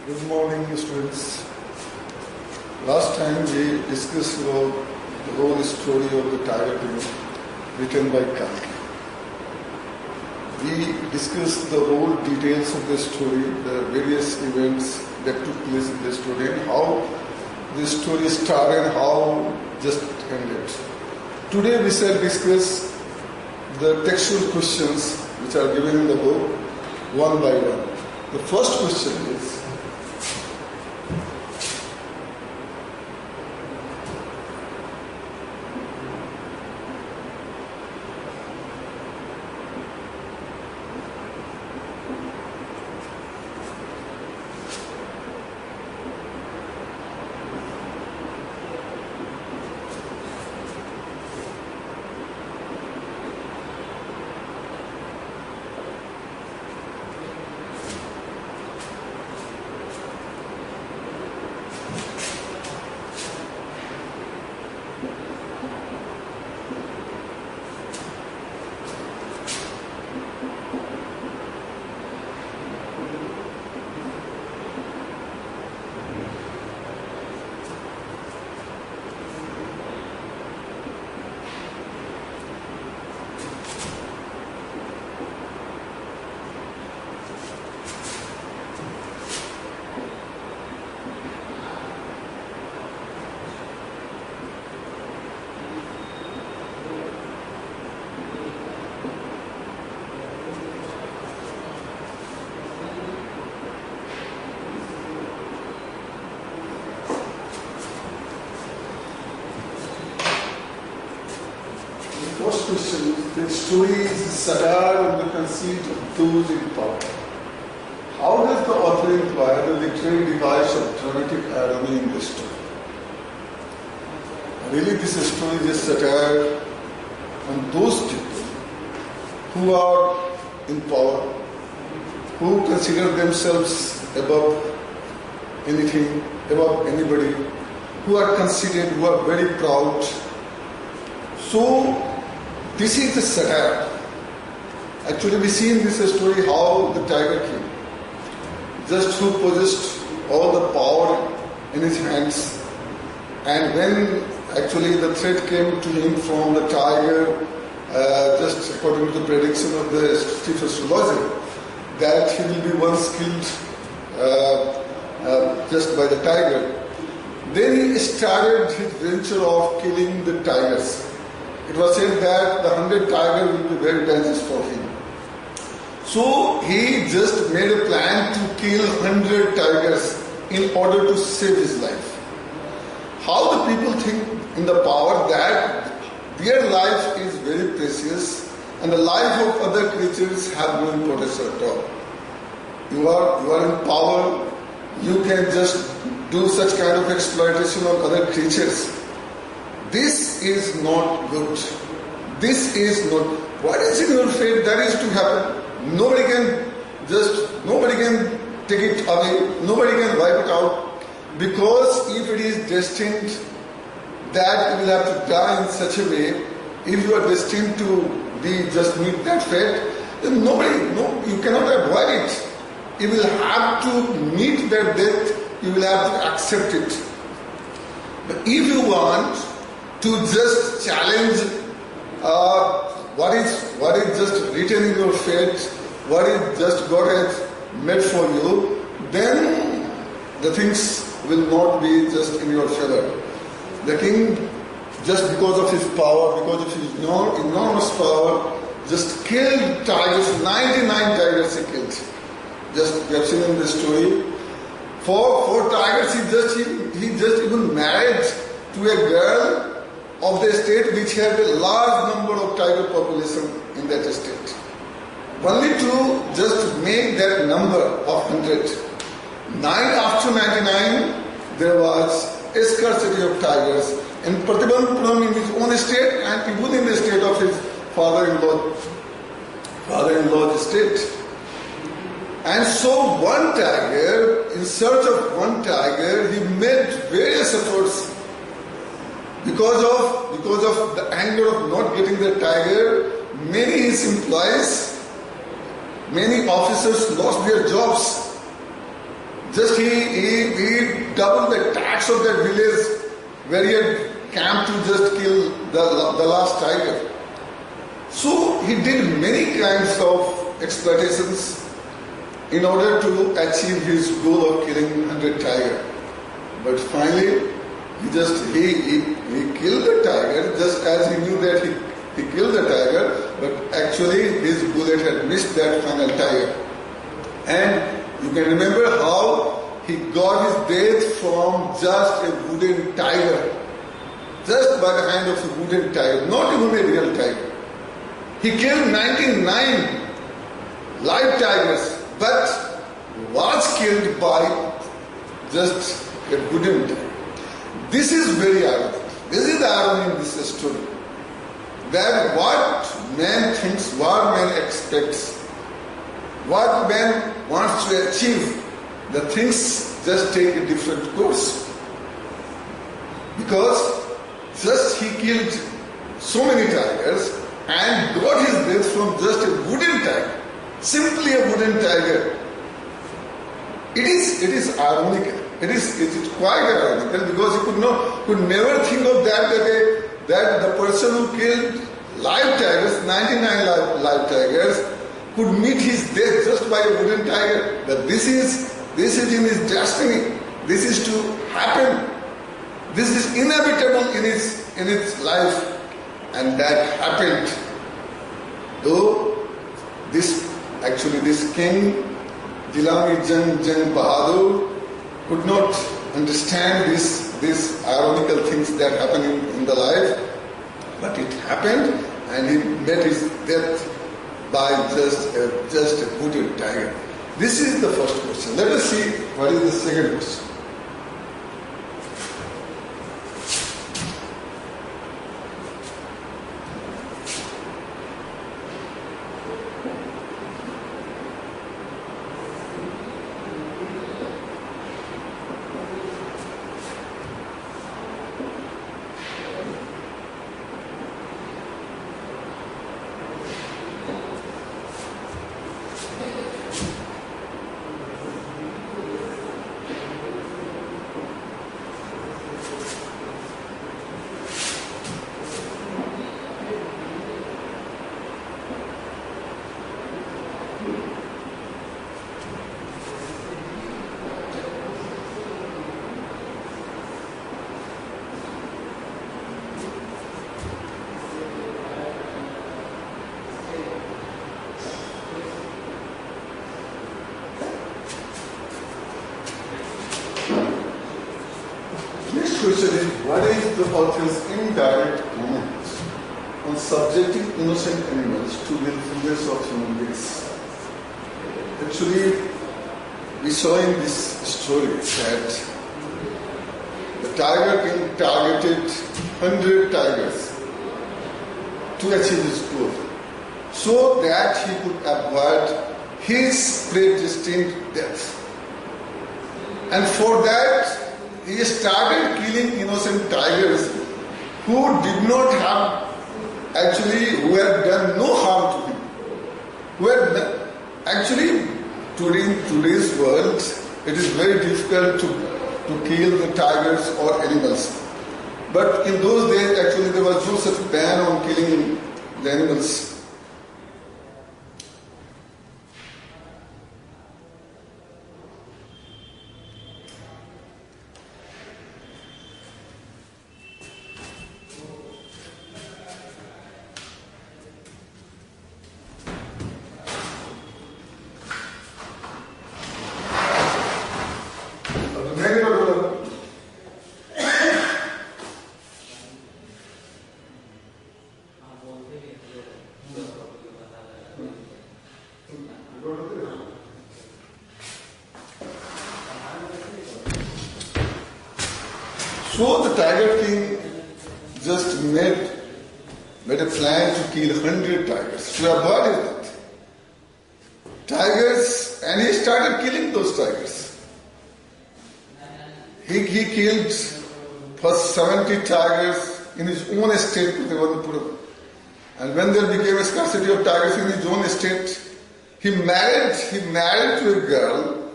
Good morning, students. Last time we discussed about the whole story of the Tiger King written by Kalki. We discussed the whole details of the story, the various events that took place in the story, and how the story started and how just ended. Today we shall discuss the textual questions which are given in the book one by one. The first question is, the story is a satire on the conceit of those in power. How does the author employ the literary device of dramatic irony in this story? Really, this story is a satire on those people who are in power, who consider themselves above anything, above anybody, who are conceited, who are very proud. So, this is the satire. Actually, we see in this story how the Tiger King, just who possessed all the power in his hands, and when actually the threat came to him from the tiger, just according to the prediction of the chief astrologer, that he will be once killed just by the tiger. Then he started his venture of killing the tigers. It was said that the 100 tigers will be very dangerous for him. So he just made a plan to kill 100 tigers in order to save his life. How the people think in the power that their life is very precious and the life of other creatures have no importance at all. You are in power, you can just do such kind of exploitation of other creatures. This is not good. This is not. What is in your fate, that is to happen. Nobody can take it away. Nobody can wipe it out. Because if it is destined that you will have to die in such a way, if you are destined to be just meet that fate, then you cannot avoid it. You will have to meet that death. You will have to accept it. But if you want to just challenge what is just written in your fate, what is just God has made for you, then the things will not be just in your favor. The king, just because of his power, because of his enormous power, just killed tigers, 99 tigers he killed. Just, we have seen in the story. For tigers, he just even married to a girl of the state which had a large number of tiger population in that state. Only to just make that number of 100. After 99, there was a scarcity of tigers. And Pratibandhupuram in his own state and even in the state of his father-in-law's state. And so one tiger, in search of one tiger, he made various efforts. Because of the anger of not getting the tiger, many his employees, many officers lost their jobs. Just he doubled the tax of that village where he had camped to just kill the last tiger. So he did many kinds of exploitations in order to achieve his goal of killing 100 tiger. But finally, he killed the tiger just as he knew that he killed the tiger, but actually his bullet had missed that final tiger. And you can remember how he got his death from just a wooden tiger. Just by the hand of a wooden tiger, not even a real tiger. He killed 99 live tigers, but was killed by just a wooden tiger. This is very ironic. This is the irony in this story. That what man thinks, what man expects, what man wants to achieve, the things just take a different course. Because just he killed so many tigers and got his death from just a wooden tiger. Simply a wooden tiger. It is ironical. It is quite ironical because he could never think of that the person who killed live tigers, 99 live tigers, could meet his death just by a wooden tiger. That this is in his destiny. This is to happen. This is inevitable in its life, and that happened. Though this king Jilani Jang Bahadur could not understand these ironical things that happen in the life, but it happened, and he met his death by just a wooden tiger. This is the first question. Let us see what is the second question. Question is, what is the author's indirect comment on subjecting innocent animals to willfulness of human beings? Actually, we saw in this story that the Tiger King targeted 100 tigers to achieve his goal, so that he could avoid his predestined death. And for that, he started killing innocent tigers who did not have, who had done no harm to him. Actually, in today's world, it is very difficult to kill the tigers or animals. But in those days, actually, there was no such ban on killing the animals. So the Tiger King just made a plan to kill 100 tigers to avoid his death. Tigers, and he started killing those tigers. He killed first 70 tigers in his own estate, Tiruvananthapuram. And when there became a scarcity of tigers in his own estate, he married to a girl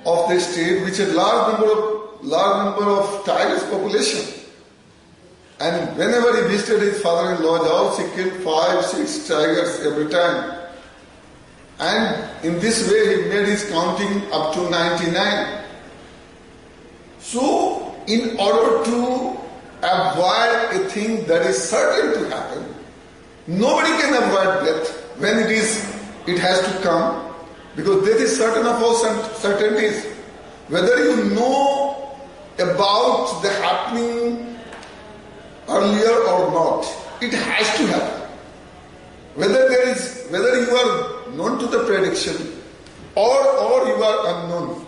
of the state which had large number of tigers population. And whenever he visited his father-in-law's house, he killed 5-6 tigers every time. And in this way he made his counting up to 99. So, in order to avoid a thing that is certain to happen, nobody can avoid death when it has to come, because death is certain of all certainties. Whether you know about the happening earlier or not, it has to happen. Whether you are known to the prediction or you are unknown,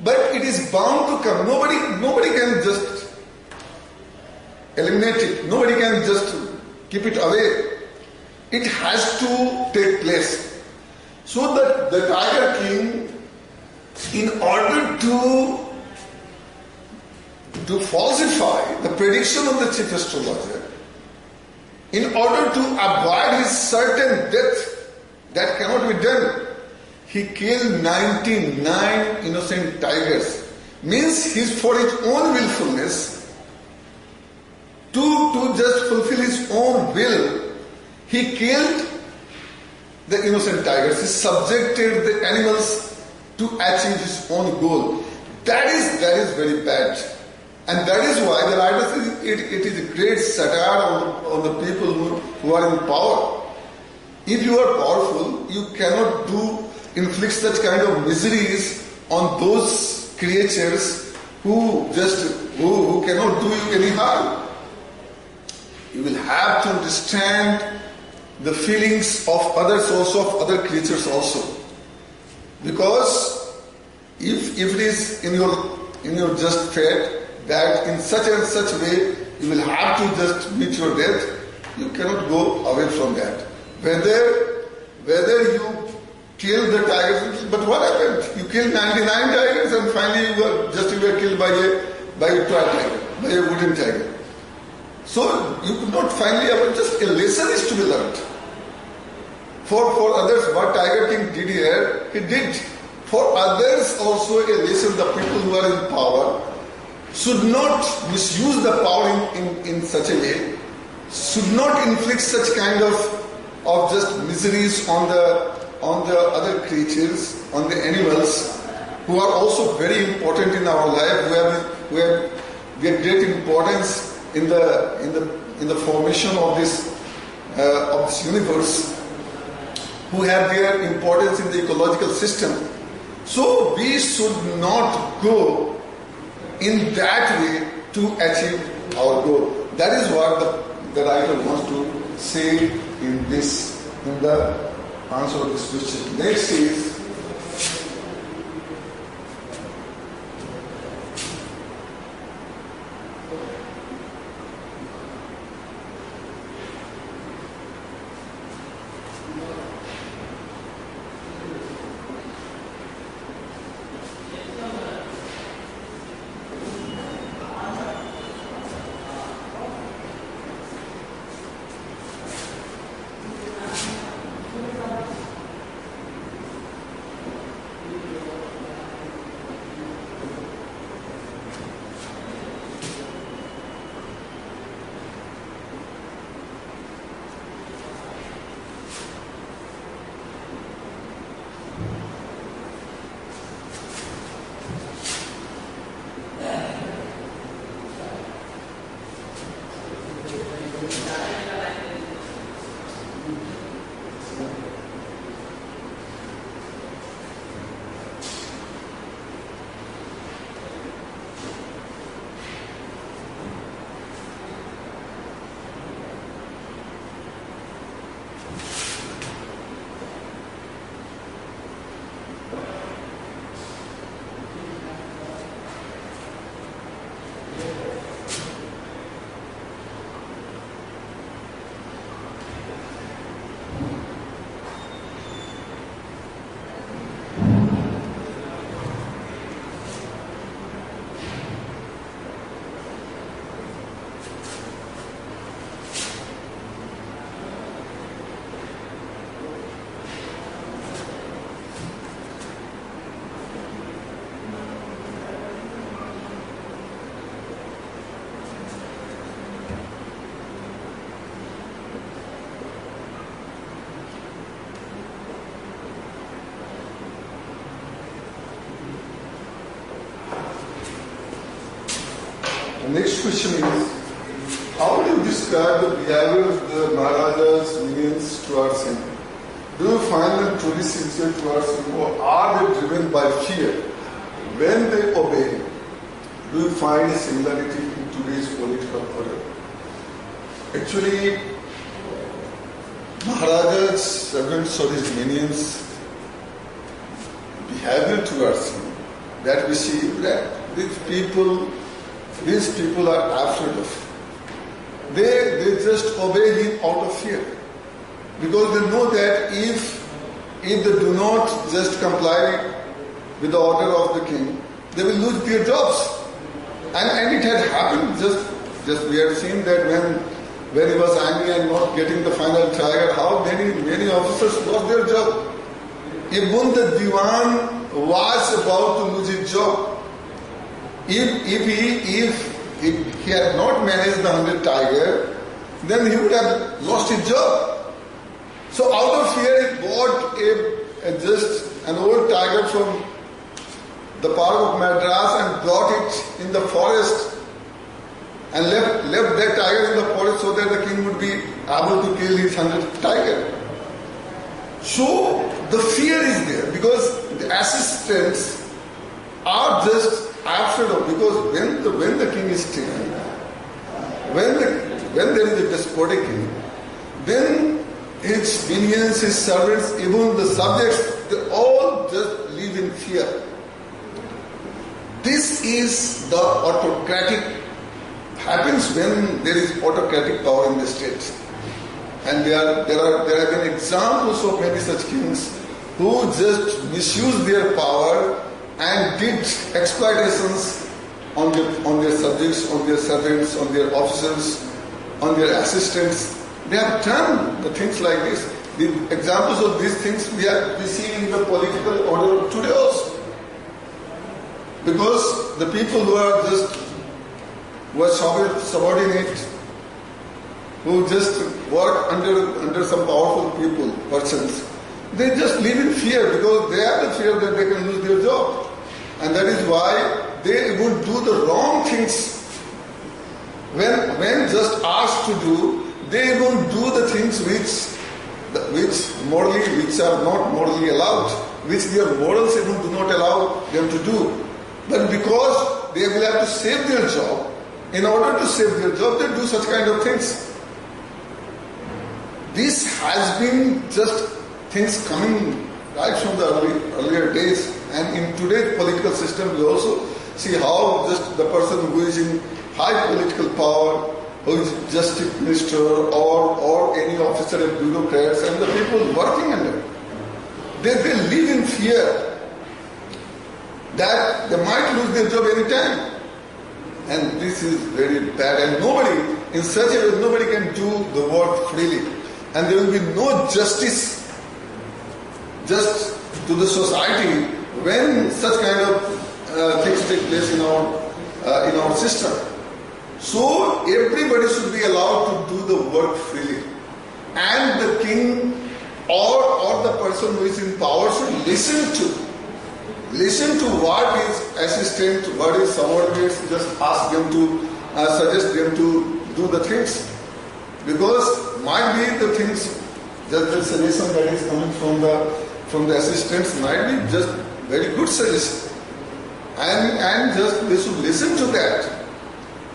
but it is bound to come. Nobody can just eliminate it. Nobody can just keep it away. It has to take place. So that the Tiger King, in order to falsify the prediction of the chief astrologer, in order to avoid his certain death that cannot be done, he killed 99 innocent tigers. Means for his own willfulness, to just fulfill his own will, he killed the innocent tigers. He subjected the animals to achieve his own goal. That is very bad. And that is why the writer says it is a great satire on the people who are in power. If you are powerful, you cannot inflict such kind of miseries on those creatures who cannot do you any harm. You will have to understand the feelings of others also, of other creatures also. Because if it is in your just fate that in such and such way you will have to just meet your death, you cannot go away from that. Whether you kill the tigers, but what happened? You killed 99 tigers and finally you were killed by a toy tiger, by a wooden tiger. So you could not finally have just a lesson is to be learned. For others, what Tiger King did here, he did. For others also a lesson, the people who are in power should not misuse the power in such a way, should not inflict such kind of just miseries on the other creatures, on the animals, who are also very important in our life, who have great importance in the formation of this universe, who have their importance in the ecological system. So we should not go in that way to achieve our goal. That is what the writer wants to say in the answer of this question. Next is next question is, how do you describe the behavior of the Maharaja's minions towards him? Do you find them truly sincere towards him, or are they driven by fear? When they obey him, do you find a similarity in today's political order? Actually, Maharaja's servants or his minions' behavior towards him, that we see that these people are afraid of. They just obey him out of fear. Because they know that if they do not just comply with the order of the king, they will lose their jobs. And it had happened, just we had seen that when he was angry and not getting the final tiger, how many officers lost their job. Even the Diwan was about to lose his job. If he had not managed the 100 tiger, then he would have lost his job. So out of fear, he bought just an old tiger from the park of Madras and brought it in the forest and left that tiger in the forest so that the king would be able to kill his 100th tiger. So the fear is there because the assistants are just afraid of, because when the king is taken, when there is a despotic king, then his minions, his servants, even the subjects, they all just live in fear. This is the autocratic, happens when there is autocratic power in the state. And there have been examples of many such kings who just misused their power and did exploitations on their subjects, on their servants, on their officers, on their assistants. They have done the things like this. The examples of these things we see in the political order of today also. Because the people who are subordinate, who just work under some powerful persons, they just live in fear because they have the fear that they can lose their job. And that is why they would do the wrong things. When just asked to do, they won't do the things which are not morally allowed, which their morals even do not allow them to do. But because they will have to save their job, in order to save their job, they do such kind of things. This has been just things coming right from the earlier days. And in today's political system, we also see how just the person who is in high political power, who is justice minister or any officer of bureaucrats and the people working under, they live in fear that they might lose their job any time. And this is very bad. And nobody, in such a way, nobody can do the work freely. And there will be no justice just to the society when such kind of things take place in our system. So everybody should be allowed to do the work freely. And the king or the person who is in power should listen to what is assistant, what is subordinates, just ask them to, suggest them to do the things. Because might be the things, just the suggestion that is coming from the assistants might be just very good suggestion. And just they should listen to that.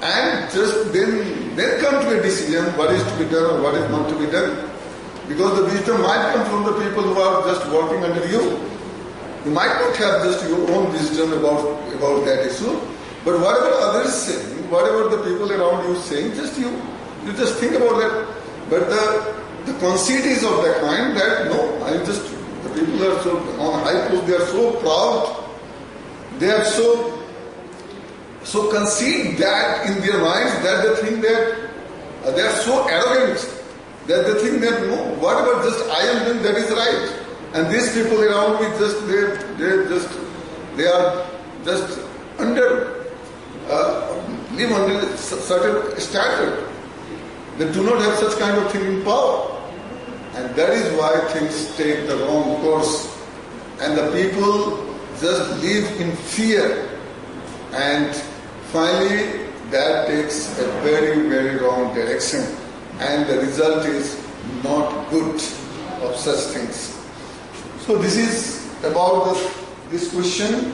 And just then come to a decision what is to be done or what is not to be done. Because the wisdom might come from the people who are just working under you. You might not have just your own wisdom about that issue, but whatever others say, whatever the people around you saying, just you just think about that. But the conceit is of the kind that the people are so on high post, they are so proud, they are so conceit that in their minds that they think that they are so arrogant that they think that no, whatever just I am doing, that is right. And these people around me they are just live under a certain standard. They do not have such kind of thing in power. And that is why things take the wrong course. And the people just live in fear. And finally, that takes a very, very wrong direction, and the result is not good of such things. So this is about this question.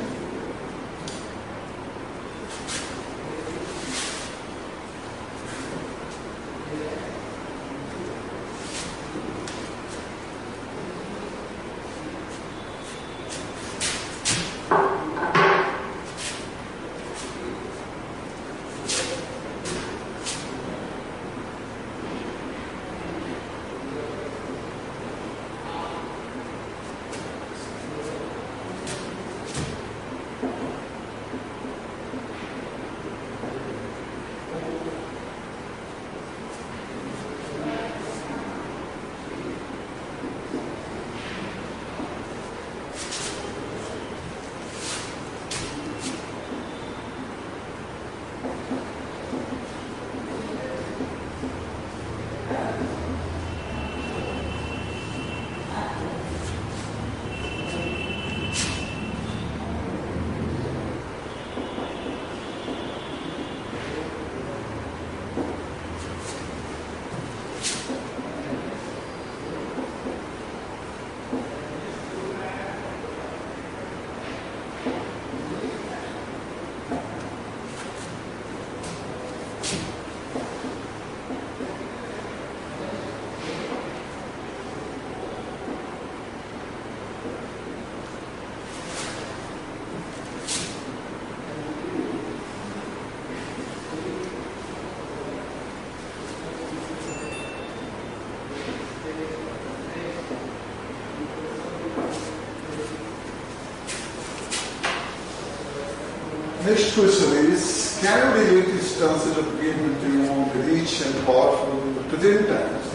Next question is, can we relate these stances of being among the rich and powerful in the present times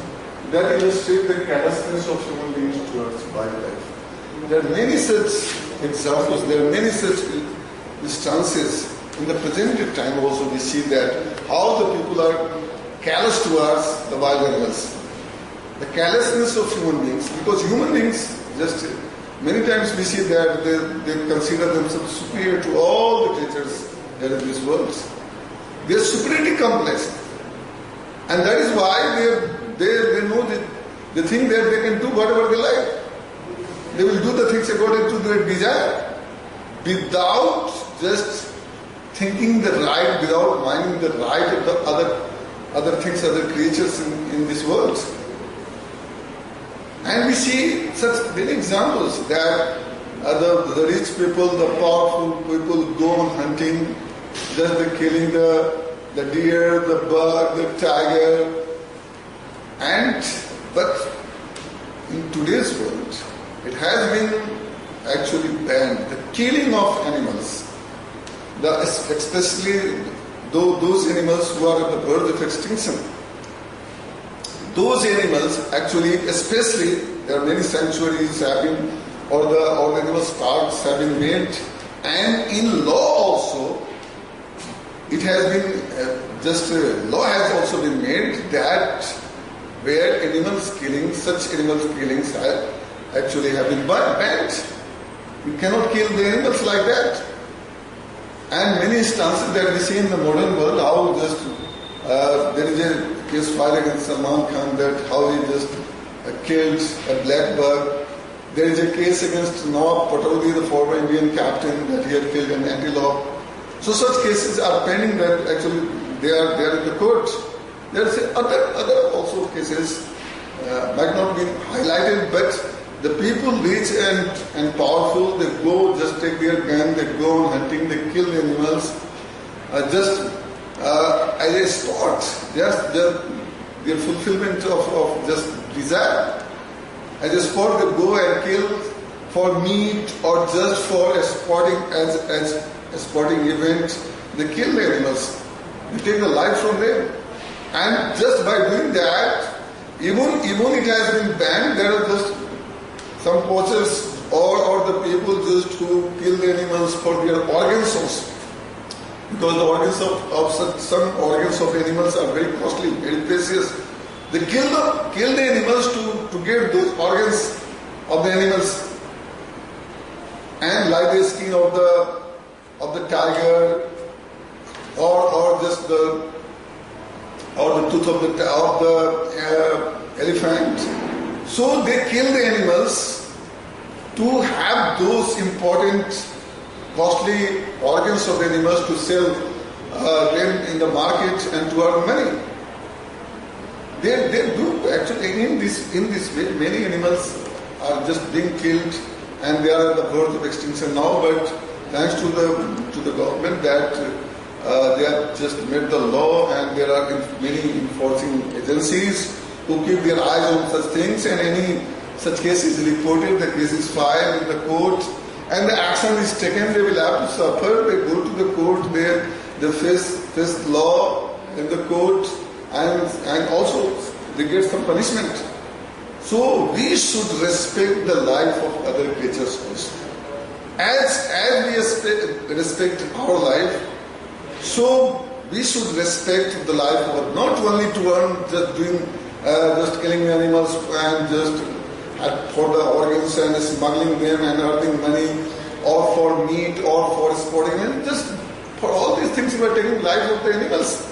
that illustrate the callousness of human beings towards wildlife? There are many such examples, there are many such instances. In the present time also we see that how the people are callous towards the wild animals. The callousness of human beings, because human beings just many times we see that they consider themselves superior to all the creatures that are in this world. They are supremely complex. And that is why they know that they think that they can do whatever they like. They will do the things according to their desire, without just thinking the right, without minding the right of the other things, other creatures in this world. And we see such many examples that the rich people, the powerful people go on hunting, just they're killing the deer, the bird, the tiger. But in today's world, it has been actually banned. The killing of animals, especially those animals who are at the verge of extinction. Those animals actually, especially, there are many sanctuaries have been, or the animal parks have been made, and in law also, it has been law has also been made that where such animals killings have been banned. You cannot kill the animals like that. And many instances that we see in the modern world, how just there is a case filed against Salman Khan that how he just killed a blackbird. There is a case against Nawab Pataudi, the former Indian captain, that he had killed an antelope. So such cases are pending that actually they are in the court. There are other also cases might not be highlighted, but the people rich and powerful, they go just take their gun, they go on hunting, they kill the animals just as a sport, just their fulfillment of just desire. As a sport, they go and kill for meat or just for a sporting as a sporting event. They kill the animals. They take the life from them. And just by doing that, even it has been banned, there are just some poachers or the people just who kill the animals for their organs also. Because the organs some organs of animals are very costly, very precious. They kill the animals to get those organs of the animals, and like the skin of the tiger, or just the tooth of the elephant. So they kill the animals to have those important, costly organs of the animals to sell them in the market and to earn money. They do actually in this way. Many animals are just being killed and they are at the verge of extinction now. But thanks to the government that they have just made the law, and there are many enforcing agencies who keep their eyes on such things, and any such case is reported, the case is filed in the court, and the action is taken. They will have to suffer. They go to the court, they face law in the court, and also they get some punishment. So we should respect the life of other creatures also. As we respect our life, so we should respect the life of not only to earn, just killing animals and just for the organs and smuggling them and earning money, or for meat or for sporting, and just for all these things we are taking life of the animals.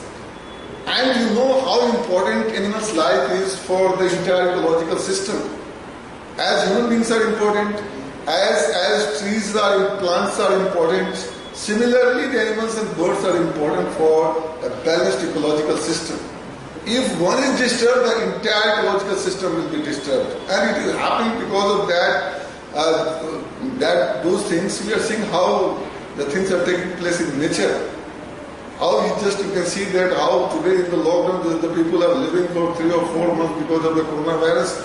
And you know how important animals' life is for the entire ecological system. As human beings are important, as trees are, plants are important, similarly the animals and birds are important for a balanced ecological system. If one is disturbed, the entire ecological system will be disturbed. And it is happening because of those things. We are seeing how the things are taking place in nature. How you can see that how today in the lockdown the people are living for 3 or 4 months because of the coronavirus.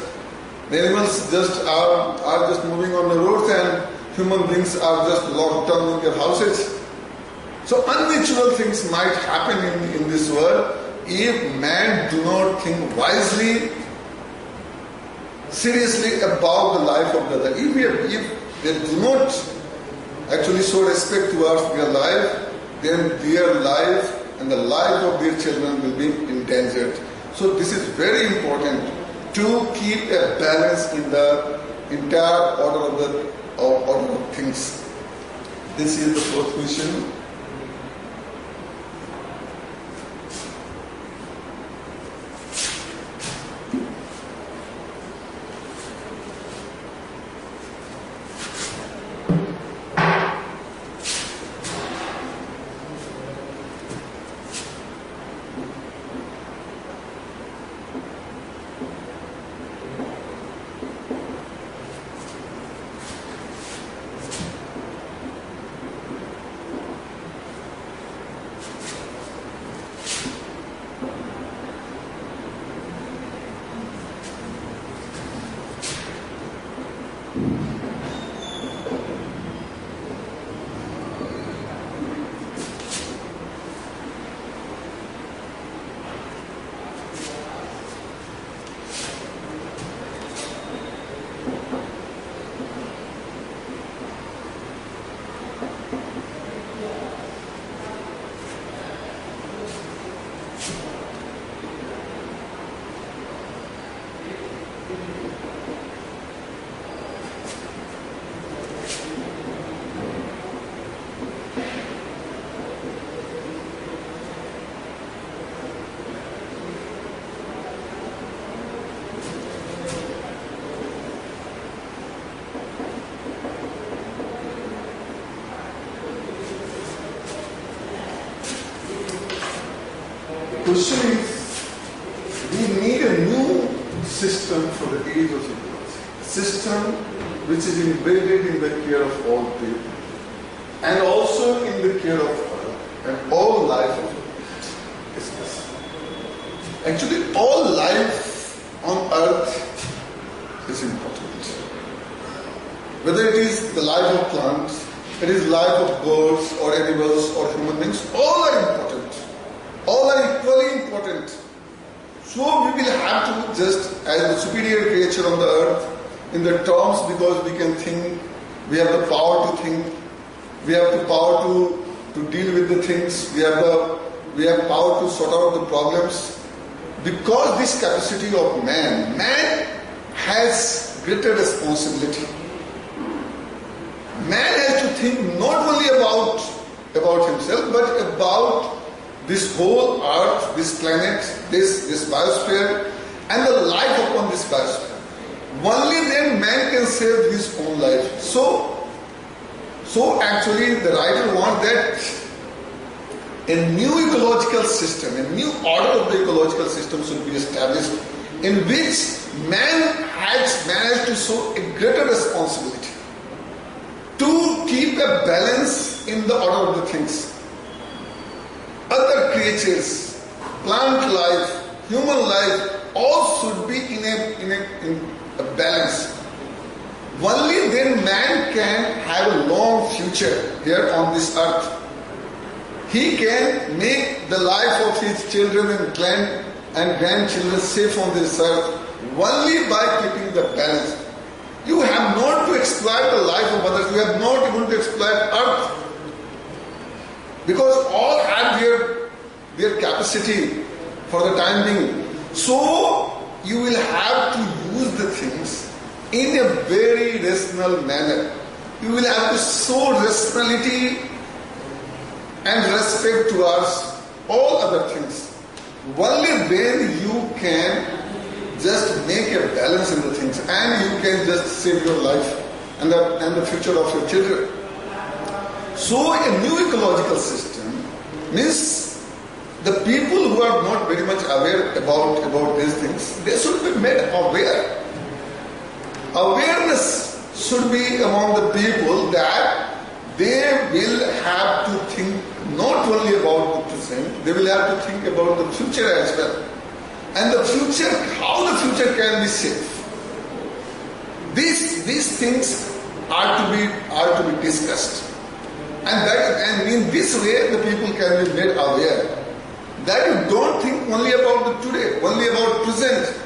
The animals just are just moving on the roads, and human beings are just locked down in their houses. So unnatural things might happen in this world if man do not think wisely, seriously about the life of the other. If they do not actually show respect towards their life, then their life and the life of their children will be endangered. So this is very important to keep a balance in the entire order of things. This is the fourth question. Question is, we need a new system for the age of civilization. A system which is embedded in the care of all people and also in the care of earth and all life of earth. Actually, all life on earth is important. Whether it is the life of plants, it is life of birds or animals or human beings, all are important. All are equally important. So we will have to just, as the superior creature on the earth, in the terms, because we can think, we have the power to think, we have the power to deal with the things, we have power to sort out the problems. Because this capacity of man has greater responsibility. Man has to think not only about himself, but about this whole earth, this planet, this biosphere, and the life upon this biosphere. Only then man can save his own life. So actually the writer wants that a new ecological system, a new order of the ecological system should be established in which man has managed to show a greater responsibility to keep a balance in the order of the things. Other creatures, plant life, human life, all should be in a balance. Only then man can have a long future here on this earth. He can make the life of his children and grandchildren safe on this earth only by keeping the balance. You have not to exploit the life of others. You have not even to exploit earth. Because all have their capacity for the time being. So you will have to use the things in a very rational manner. You will have to show rationality and respect towards all other things. Only then you can just make a balance in the things, and you can just save your life and the future of your children. So a new ecological system means the people who are not very much aware about these things, they should be made aware. Awareness should be among the people that they will have to think not only about the present, they will have to think about the future as well. And the future, how the future can be safe. These things are to be discussed. And in this way the people can be made aware that you don't think only about the today, only about present,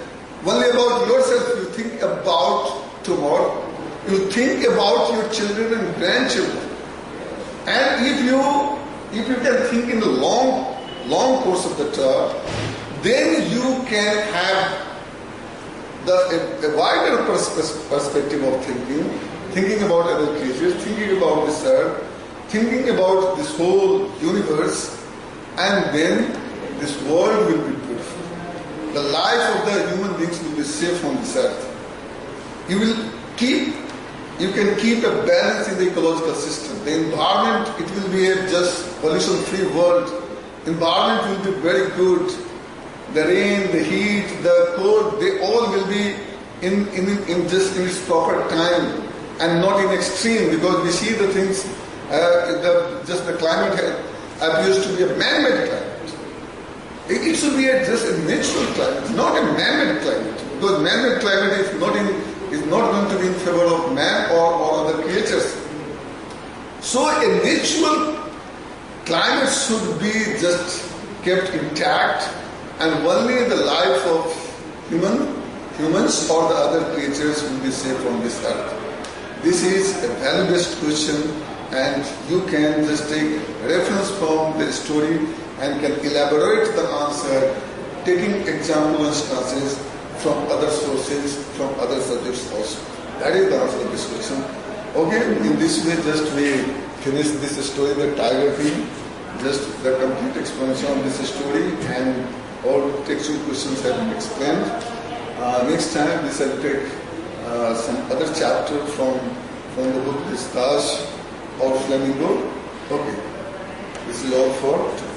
only about yourself. You think about tomorrow. You think about your children and grandchildren. And if you can think in the long course of the term, then you can have a wider perspective of thinking about other creatures, thinking about this earth, thinking about this whole universe, and then this world will be beautiful. The life of the human beings will be safe on this earth. You can keep a balance in the ecological system. The environment, it will be a just pollution-free world. Environment will be very good. The rain, the heat, the cold, they all will be in its proper time and not in extreme, because we see the things, the climate appears to be a man-made climate. It should be just a natural climate, not a man-made climate, because man-made climate is not going to be in favor of man or other creatures. So a natural climate should be just kept intact, and only the life of humans or the other creatures will be safe on this earth. This is a value-based question, and you can just take reference from the story and can elaborate the answer, taking example instances from other sources, from other subjects also. That is the answer to this question. Okay, in this way just we finish this story, the tiger theme, just the complete explanation of this story, and all textual questions have been explained. Next time we shall take some other chapter from the book Pistache or Flamingo. Okay, this is all for today.